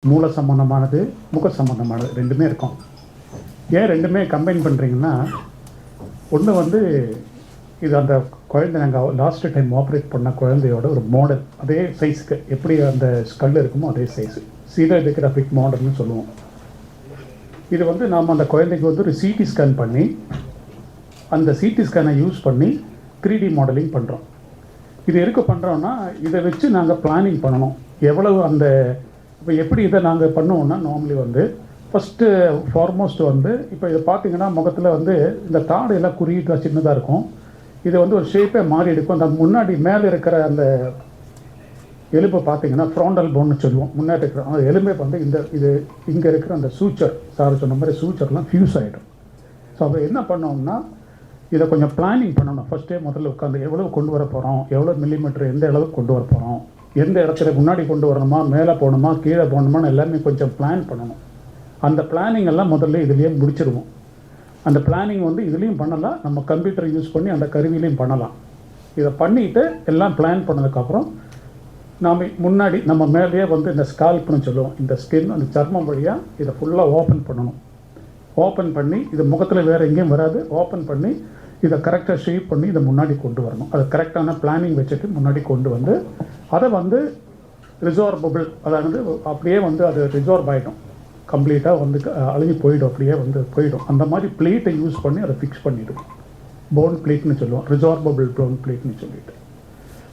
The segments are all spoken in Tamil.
மூளை சம்மந்தமானது, முக சம்மந்தமானது ரெண்டுமே இருக்கும். ஏன் ரெண்டுமே கம்பைன் பண்ணுறீங்கன்னா, ஒன்று வந்து இது அந்த குழந்தை நாங்கள் லாஸ்ட் டைம் ஆப்ரேட் பண்ண குழந்தையோட ஒரு மாடல், அதே சைஸுக்கு எப்படி அந்த ஸ்கல் இருக்குமோ அதே சைஸு, சீரோகிராஃபிக் மாடல்னு சொல்லுவோம். இது வந்து நாம் அந்த குழந்தைக்கு வந்து ஒரு சிடி ஸ்கேன் பண்ணி, அந்த சிடி ஸ்கேனை யூஸ் பண்ணி 3D மாடலிங் பண்ணுறோம். இது எதுக்கு பண்ணுறோன்னா, இதை வச்சு நாங்கள் பிளானிங் பண்ணணும். எவ்வளவு அந்த இப்போ எப்படி இதை நாங்கள் பண்ணுவோம்னா, நார்மலி வந்து ஃபஸ்ட்டு ஃபார்மோஸ்ட் வந்து இப்போ இதை பார்த்தீங்கன்னா முகத்தில் வந்து இந்த தாடு எல்லாம் குறியீட்டாக சின்னதாக இருக்கும். இது வந்து ஒரு ஷேப்பே மாறி எடுக்கும். அந்த முன்னாடி மேலே இருக்கிற அந்த எலும்பை பார்த்தீங்கன்னா ஃப்ராண்டல் போன்னு சொல்லுவோம். முன்னாடி இருக்கிற அந்த எலும்பே வந்து இது இங்கே இருக்கிற அந்த சூச்சர், சார் சொன்ன மாதிரி சூச்சர்லாம் ஃபியூஸ் ஆகிடும். ஸோ அப்போ என்ன பண்ணோம்னா, இதை கொஞ்சம் பிளானிங் பண்ணணும். ஃபஸ்ட்டே முதல்ல உட்காந்து எவ்வளோ கொண்டு வர போகிறோம், எவ்வளோ மில்லிமீட்டர் எந்த அளவுக்கு கொண்டு வர போகிறோம், எந்த இடத்துல முன்னாடி கொண்டு வரணுமா, மேலே போகணுமா, கீழே போகணுமான்னு எல்லாமே கொஞ்சம் பிளான் பண்ணணும். அந்த பிளானிங் எல்லாம் முதல்ல இதுலேயே முடிச்சிருவோம். அந்த பிளானிங் வந்து இதுலேயும் பண்ணலாம், நம்ம கம்ப்யூட்டர் யூஸ் பண்ணி அந்த கருவிலையும் பண்ணலாம். இதை பண்ணிவிட்டு எல்லாம் பிளான் பண்ணதுக்கப்புறம் நாம் முன்னாடி நம்ம மேலேயே வந்து இந்த ஸ்கால்ப்னு சொல்லுவோம், இந்த ஸ்கின் அந்த சர்மம் வழியாக இதை ஃபுல்லாக ஓப்பன் பண்ணணும். ஓப்பன் பண்ணி இது முகத்தில் வேறு எங்கேயும் வராது, ஓப்பன் பண்ணி இதை கரெக்டாக ஷேப் பண்ணி இதை முன்னாடி கொண்டு வரணும். அது கரெக்டான பிளானிங் வச்சுட்டு முன்னாடி கொண்டு வந்து அதை வந்து ரிசார்பபிள், அதாவது அப்படியே வந்து அது ரிசார்ப் ஆகிடும், கம்ப்ளீட்டாக வந்து அழிஞ்சு போயிடும், அப்படியே வந்து போயிடும். அந்த மாதிரி பிளேட்டை யூஸ் பண்ணி அதை ஃபிக்ஸ் பண்ணிவிடும். போன் பிளேட்னு சொல்லுவோம், ரிசார்பபிள் போன் பிளேட்னு சொல்லிட்டு.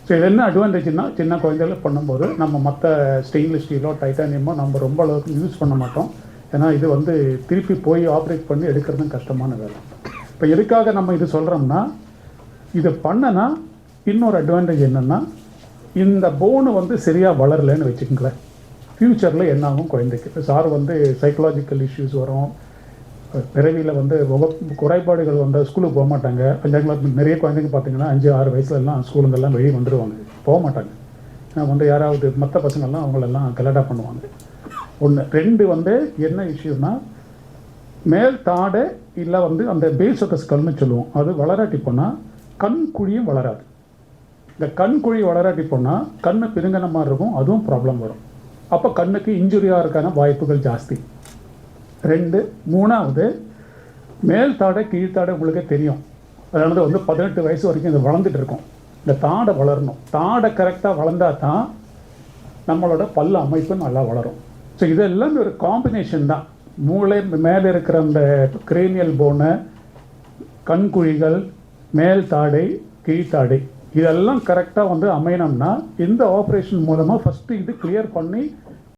ஸோ இது என்ன அட்வான்டேஜ்னா, சின்ன குழந்தைகள் பண்ணும்போது நம்ம மற்ற ஸ்டெயின்லெஸ் ஸ்டீலோ டைட்டானியமோ நம்ம ரொம்ப அளவுக்கு யூஸ் பண்ண மாட்டோம். ஏன்னா இது வந்து திருப்பி போய் ஆப்ரேட் பண்ணி எடுக்கிறதும் கஷ்டமான வேலை. இப்போ எதுக்காக நம்ம இது சொல்கிறோம்னா, இது பண்ணனா இன்னொரு அட்வான்டேஜ் என்னென்னா, இந்த போனு வந்து சரியாக வளரலைன்னு வச்சுக்கோங்களேன், ஃப்யூச்சரில் என்ன ஆகும் குழந்தைக்கு. சார் வந்து சைக்கலாஜிக்கல் இஷ்யூஸ் வரும், பிறவியில் வந்து குறைபாடுகள் வந்தால் ஸ்கூலுக்கு போக மாட்டாங்க. 5ஆம் கிளாஸ் நிறைய குழந்தைங்க பார்த்தீங்கன்னா 5-6 வயசுலலாம் ஸ்கூலுங்கெல்லாம் வெளியே வந்துடுவாங்க, போக மாட்டாங்க. ஏன்னா வந்து யாராவது மற்ற பசங்கள்லாம் அவங்களெல்லாம் கலடாக பண்ணுவாங்க. 1 2 வந்து என்ன இஷ்யூனா, மேல் தாடை இல்லை வந்து அந்த பேஸ் ஆஃப் த ஸ்கல்னு சொல்லுவோம், அது வளராட்டி போனால் கண் குழியும் வளராது. இந்த கண் குழி வளராட்டி போனால் கண்ணு பிதுங்கின மாதிரி இருக்கும், அதுவும் ப்ராப்ளம் வரும். அப்போ கண்ணுக்கு இன்ஜுரியாக இருக்கான வாய்ப்புகள் ஜாஸ்தி. 2 3வது மேல் தாடை கீழ்த்தாடை உங்களுக்கே தெரியும். அதாவது வந்து 18 வயசு வரைக்கும் இது வளர்ந்துட்டு இருக்கும். இந்த தாடை வளரணும், தாடை கரெக்டாக வளர்ந்தால் தான் நம்மளோட பல் அமைப்பு நல்லா வளரும். ஸோ இதெல்லாம் ஒரு காம்பினேஷன் தான். மூளை மேலே இருக்கிற அந்த கிரேனியல் போனை, கண்குழிகள், மேல் தாடை, கீழ்த்தாடை, இதெல்லாம் கரெக்டாக வந்து அமையணும்னா இந்த ஆப்ரேஷன் மூலமாக ஃபஸ்ட்டு இது கிளியர் பண்ணி